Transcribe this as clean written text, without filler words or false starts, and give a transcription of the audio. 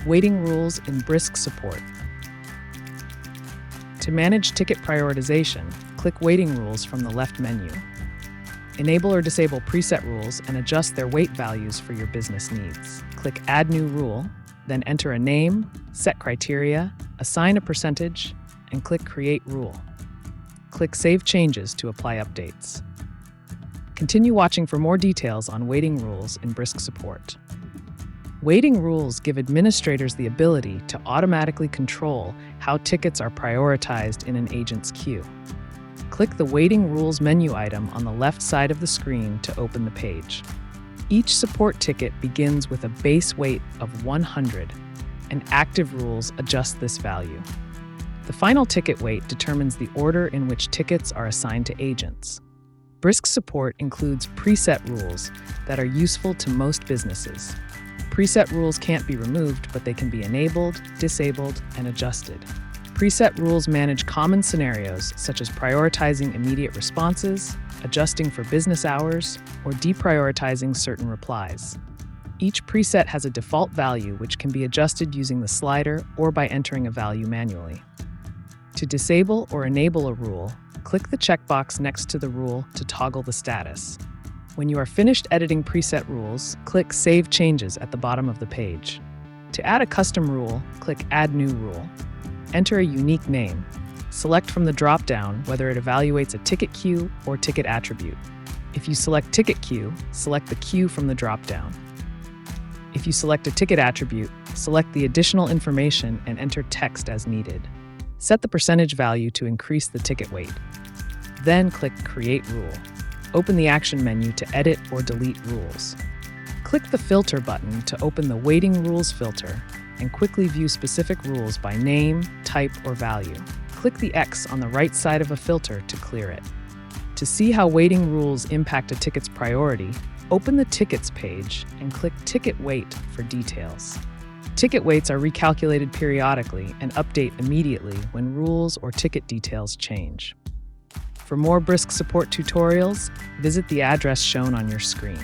Waiting rules in Brisk Support. To manage ticket prioritization, click Waiting Rules from the left menu. Enable or disable preset rules and adjust their wait values for your business needs. Click Add New Rule, then enter a name, set criteria, assign a percentage, and click Create Rule. Click Save Changes to apply updates. Continue watching for more details on waiting rules in Brisk Support. Waiting rules give administrators the ability to automatically control how tickets are prioritized in an agent's queue. Click the Waiting Rules menu item on the left side of the screen to open the page. Each support ticket begins with a base wait of 100, and active rules adjust this value. The final ticket wait determines the order in which tickets are assigned to agents. Brisk Support includes preset rules that are useful to most businesses. Preset rules can't be removed, but they can be enabled, disabled, and adjusted. Preset rules manage common scenarios such as prioritizing immediate responses, adjusting for business hours, or deprioritizing certain replies. Each preset has a default value which can be adjusted using the slider or by entering a value manually. To disable or enable a rule, click the checkbox next to the rule to toggle the status. When you are finished editing preset rules, click Save Changes at the bottom of the page. To add a custom rule, click Add New Rule. Enter a unique name. Select from the drop-down whether it evaluates a ticket queue or ticket attribute. If you select Ticket Queue, select the queue from the drop-down. If you select a ticket attribute, select the additional information and enter text as needed. Set the percentage value to increase the ticket weight. Then click Create Rule. Open the action menu to edit or delete rules. Click the Filter button to open the Waiting Rules filter and quickly view specific rules by name, type, or value. Click the X on the right side of a filter to clear it. To see how waiting rules impact a ticket's priority, open the Tickets page and click Ticket Weight for details. Ticket weights are recalculated periodically and update immediately when rules or ticket details change. For more Brisk Support tutorials, visit the address shown on your screen.